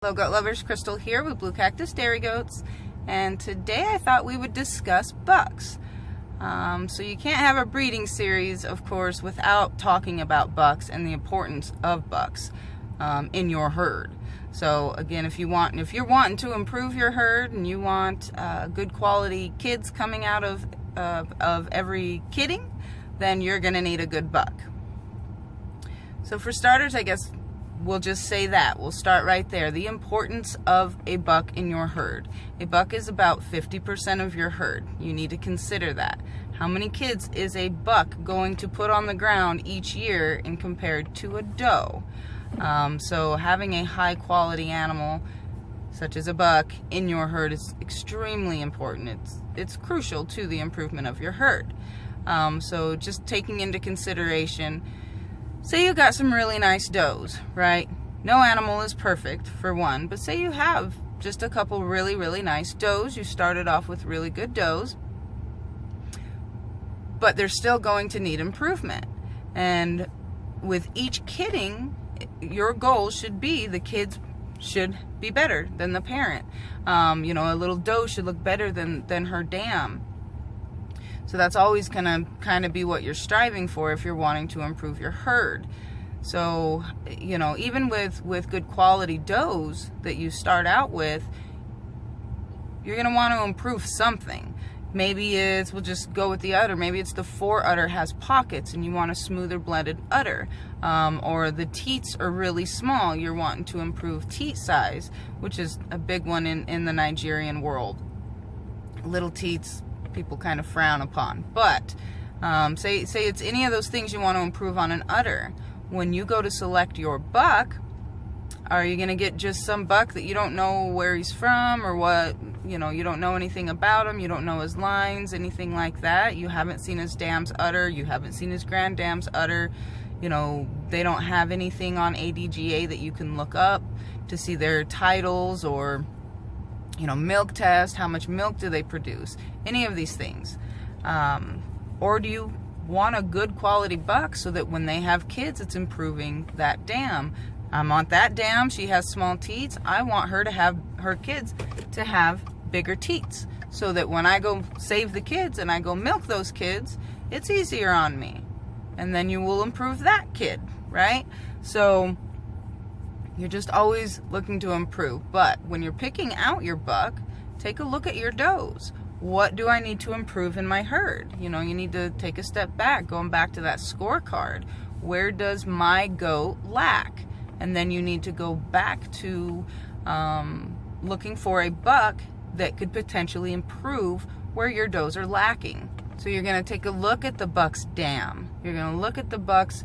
Hello goat lovers, Crystal here with Blue Cactus Dairy Goats, and today I thought we would discuss bucks. So you can't have a breeding series, of course, without talking about bucks and the importance of bucks in your herd. So again, if you're wanting to improve your herd and you want good quality kids coming out of every kidding, then you're going to need a good buck. So for starters, I guess we'll just say that. We'll start right there. The importance of a buck in your herd. A buck is about 50% of your herd. You need to consider that. How many kids is a buck going to put on the ground each year in compared to a doe? So having a high quality animal such as a buck in your herd is extremely important. It's crucial to the improvement of your herd. So just taking into consideration, say you got some really nice does, right? No animal is perfect, for one, but say you have just a couple really nice does. You started off with really good does, but they're still going to need improvement. And with each kidding, your goal should be the kids should be better than the parent. You know, a little doe should look better than her dam. So that's always going to kind of be what you're striving for if you're wanting to improve your herd. So, you know, even with good quality does that you start out with, you're going to want to improve something. Maybe we'll just go with the udder. Maybe it's the fore udder has pockets and you want a smoother blended udder. Or the teats are really small. You're wanting to improve teat size, which is a big one in the Nigerian world. Little teats, people kind of frown upon, but say it's any of those things you want to improve on an udder. When you go to select your buck, are you going to get just some buck that you don't know where he's from or what, you know, you don't know anything about him, you don't know his lines, anything like that, you haven't seen his dam's udder, you haven't seen his grand dam's udder, you know, they don't have anything on ADGA that you can look up to see their titles or, you know, milk test, how much milk do they produce, any of these things. Or do you want a good quality buck so that when they have kids, it's improving that dam? I want that dam, she has small teats, I want her to have her kids to have bigger teats so that when I go save the kids and I go milk those kids, it's easier on me. And then you will improve that kid, right? So you're just always looking to improve. But when you're picking out your buck, take a look at your does. What do I need to improve in my herd? You know, you need to take a step back, going back to that scorecard. Where does my goat lack? And then you need to go back to looking for a buck that could potentially improve where your does are lacking. So you're going to take a look at the buck's dam. You're going to look at the buck's,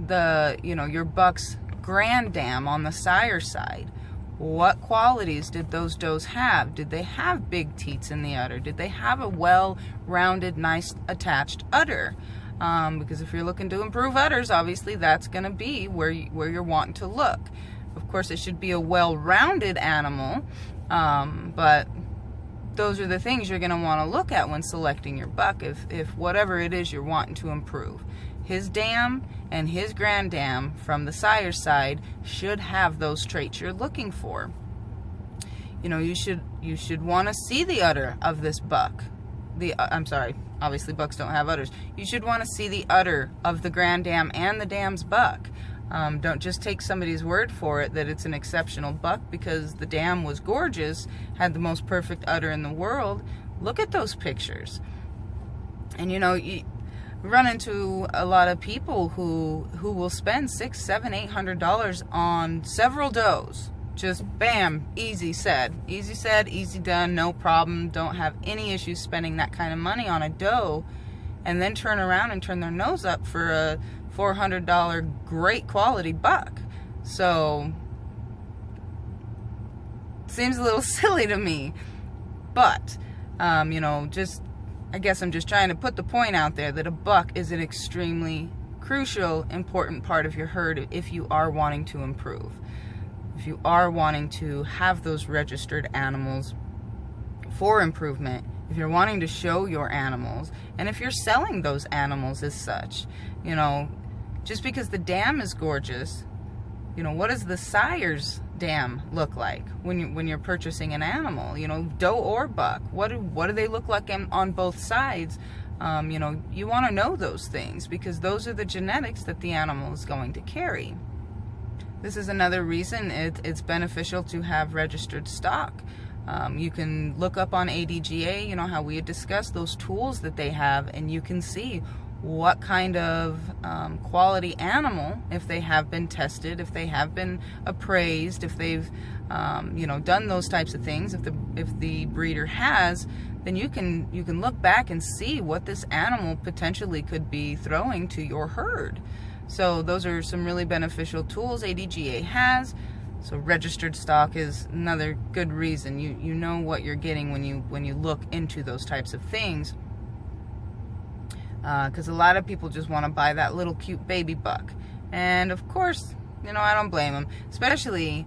your buck's grand dam on the sire side. What qualities did those does have? Did they have big teats in the udder? Did they have a well-rounded, nice attached udder? Because if you're looking to improve udders, obviously that's going to be where you're wanting to look. Of course, it should be a well-rounded animal, but those are the things you're going to want to look at when selecting your buck if whatever it is you're wanting to improve. His dam and his grand dam from the sire side should have those traits you're looking for. You know, you should want to see the udder of this buck. I'm sorry, obviously bucks don't have udders. You should want to see the udder of the grand dam and the dam's buck. Don't just take somebody's word for it that it's an exceptional buck because the dam was gorgeous, had the most perfect udder in the world. Look at those pictures. And you know, you run into a lot of people who will spend $600, $700, $800 on several does. Just bam, easy said, easy done, no problem. Don't have any issues spending that kind of money on a doe, and then turn around and turn their nose up for a $400 great quality buck. So seems a little silly to me, but you know, I guess I'm just trying to put the point out there that a buck is an extremely crucial, important part of your herd if you are wanting to improve. If you are wanting to have those registered animals for improvement, if you're wanting to show your animals, and if you're selling those animals as such, you know, just because the dam is gorgeous, you know, what does the sire's dam look like when you're purchasing an animal? You know, doe or buck. What do they look like on both sides? You know, you want to know those things because those are the genetics that the animal is going to carry. This is another reason it's beneficial to have registered stock. You can look up on ADGA, you know, how we had discussed those tools that they have, and you can see what kind of quality animal, if they have been tested, if they have been appraised, if they've you know, done those types of things. If the breeder has, then you can look back and see what this animal potentially could be throwing to your herd. So those are some really beneficial tools ADGA has. So registered stock is another good reason. You know what you're getting when you look into those types of things. Because a lot of people just want to buy that little cute baby buck. And of course, you know, I don't blame them. Especially,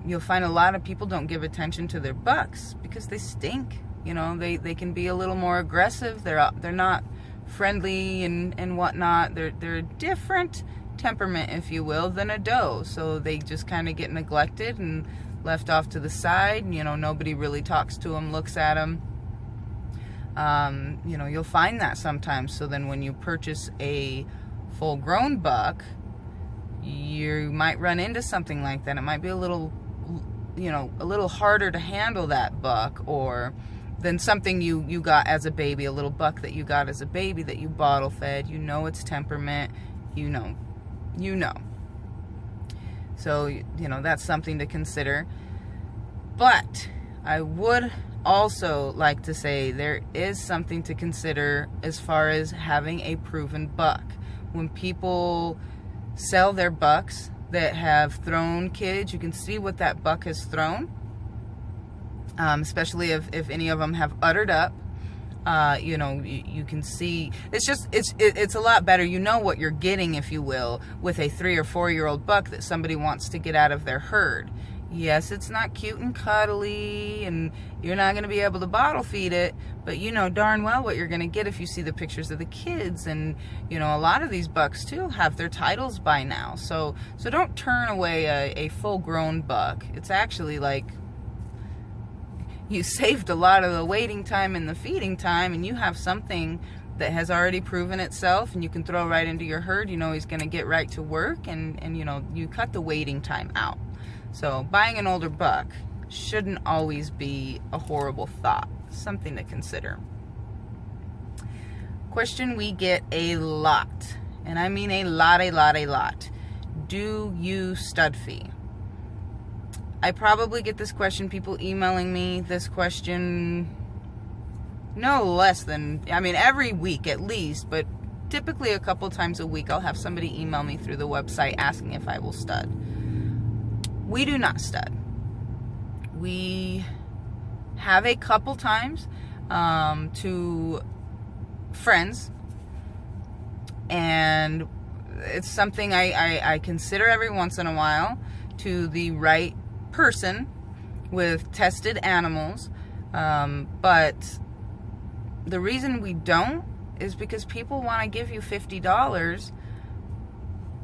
you'll find a lot of people don't give attention to their bucks because they stink. You know, they can be a little more aggressive. They're not friendly and whatnot. They're a different temperament, if you will, than a doe. So they just kind of get neglected and left off to the side. You know, nobody really talks to them, looks at them. You know, you'll find that sometimes. So then when you purchase a full-grown buck, you might run into something like that. It might be a little, you know, a little harder to handle that buck, or than something you got as a baby, a little buck that you got as a baby that you bottle fed. You know its temperament, you know. So, you know, that's something to consider. But I would also like to say there is something to consider as far as having a proven buck. When people sell their bucks that have thrown kids, you can see what that buck has thrown. Especially if any of them have uttered up, you know, you can see. It's a lot better. You know what you're getting, if you will, with a 3 or 4 year old buck that somebody wants to get out of their herd. Yes, it's not cute and cuddly, and you're not going to be able to bottle feed it, but you know darn well what you're going to get if you see the pictures of the kids. And you know, a lot of these bucks too have their titles by now, so don't turn away a full-grown buck. It's actually like you saved a lot of the waiting time and the feeding time, and you have something that has already proven itself and you can throw right into your herd. You know he's going to get right to work, and you know, you cut the waiting time out. So buying an older buck shouldn't always be a horrible thought. Something to consider. Question we get a lot, and I mean a lot. Do you stud fee? I probably get this question, people emailing me this question no less than, I mean, every week at least, but typically a couple times a week I'll have somebody email me through the website asking if I will stud. We do not stud. We have a couple times to friends, and it's something I consider every once in a while to the right person with tested animals, but the reason we don't is because people want to give you $50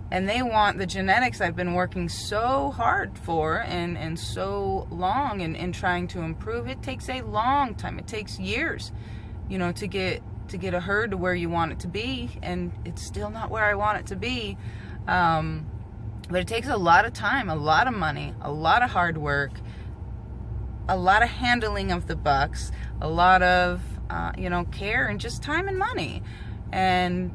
and they want the genetics I've been working so hard for and so long and trying to improve. It takes a long time. It takes years, you know, to get a herd to where you want it to be, and it's still not where I want it to be. But it takes a lot of time, a lot of money, a lot of hard work, a lot of handling of the bucks, a lot of, you know, care and just time and money. And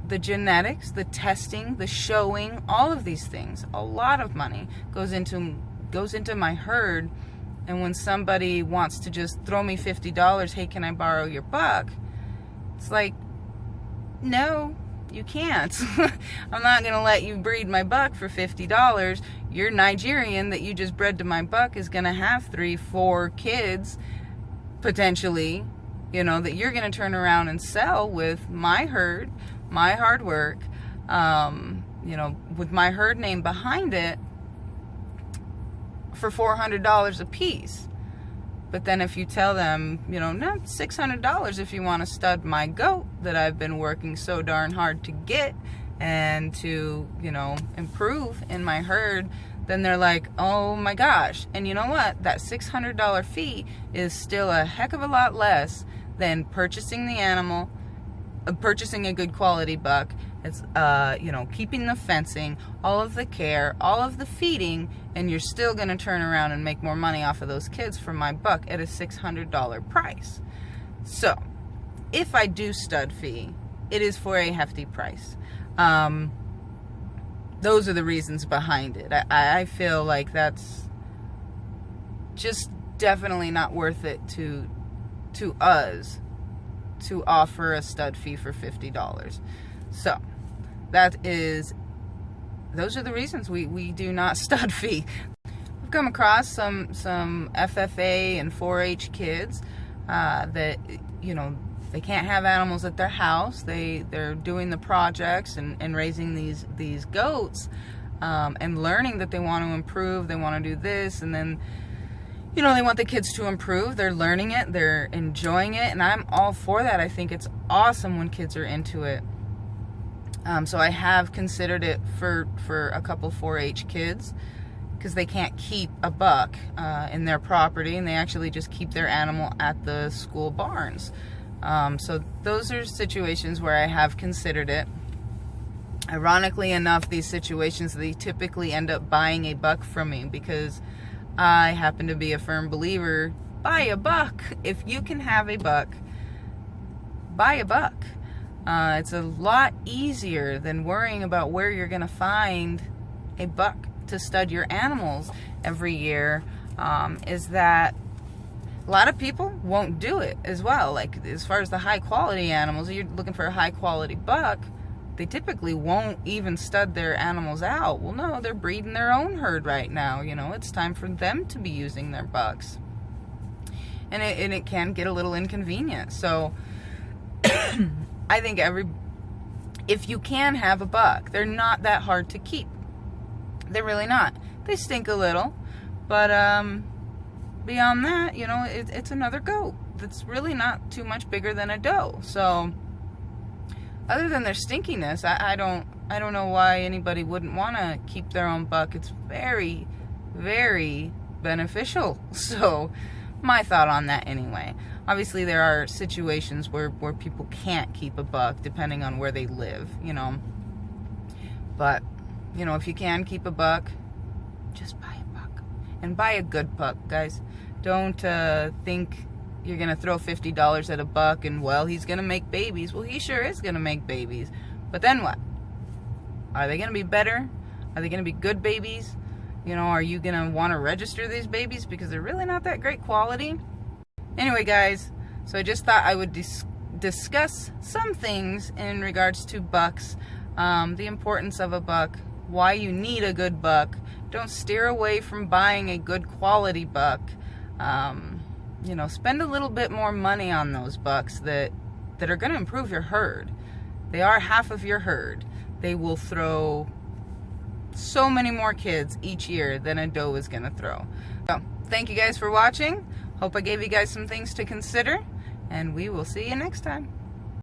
the genetics, the testing, the showing, all of these things, a lot of money goes into my herd. And when somebody wants to just throw me $50, hey, can I borrow your buck? It's like, no, you can't. I'm not going to let you breed my buck for $50. Your Nigerian that you just bred to my buck is going to have 3, 4 kids, potentially, you know, that you're going to turn around and sell with my herd, my hard work, you know, with my herd name behind it for $400 a piece. But then if you tell them, you know, no, $600 if you want to stud my goat that I've been working so darn hard to get and to, you know, improve in my herd, then they're like, oh my gosh. And you know what? That $600 fee is still a heck of a lot less than purchasing the animal, purchasing a good quality buck. It's, you know, keeping the fencing, all of the care, all of the feeding, and you're still going to turn around and make more money off of those kids for my buck at a $600 price. So, if I do stud fee, it is for a hefty price. Those are the reasons behind it. I feel like that's just definitely not worth it to us to offer a stud fee for $50. So those are the reasons we do not stud fee. I've come across some FFA and 4-H kids that, you know, they can't have animals at their house. They're doing the projects and raising these goats, and learning that they want to improve. They want to do this, and then, you know, they want the kids to improve. They're learning it. They're enjoying it, and I'm all for that. I think it's awesome when kids are into it. So I have considered it for a couple 4-H kids, because they can't keep a buck in their property, and they actually just keep their animal at the school barns. So those are situations where I have considered it. Ironically enough, these situations, they typically end up buying a buck from me, because I happen to be a firm believer, buy a buck. If you can have a buck, buy a buck. It's a lot easier than worrying about where you're going to find a buck to stud your animals every year. Is that a lot of people won't do it as well. Like, as far as the high quality animals, if you're looking for a high quality buck, they typically won't even stud their animals out. Well, no, they're breeding their own herd right now. You know, it's time for them to be using their bucks. And it can get a little inconvenient. So I think if you can have a buck, they're not that hard to keep. They're really not. They stink a little, but beyond that, you know, it's another goat that's really not too much bigger than a doe. So other than their stinkiness, I don't know why anybody wouldn't want to keep their own buck. It's very, very beneficial. So my thought on that anyway. Obviously there are situations where people can't keep a buck depending on where they live, you know. But, you know, if you can keep a buck, just buy a buck. And buy a good buck, guys. Don't think you're going to throw $50 at a buck and, well, he's going to make babies. Well, he sure is going to make babies. But then what? Are they going to be better? Are they going to be good babies? You know, are you going to want to register these babies because they're really not that great quality? Anyway, guys, so I just thought I would discuss some things in regards to bucks, the importance of a buck, why you need a good buck. Don't steer away from buying a good quality buck. You know, spend a little bit more money on those bucks that are going to improve your herd. They are half of your herd. They will throw so many more kids each year than a doe is going to throw. So, thank you guys for watching. Hope I gave you guys some things to consider, and we will see you next time.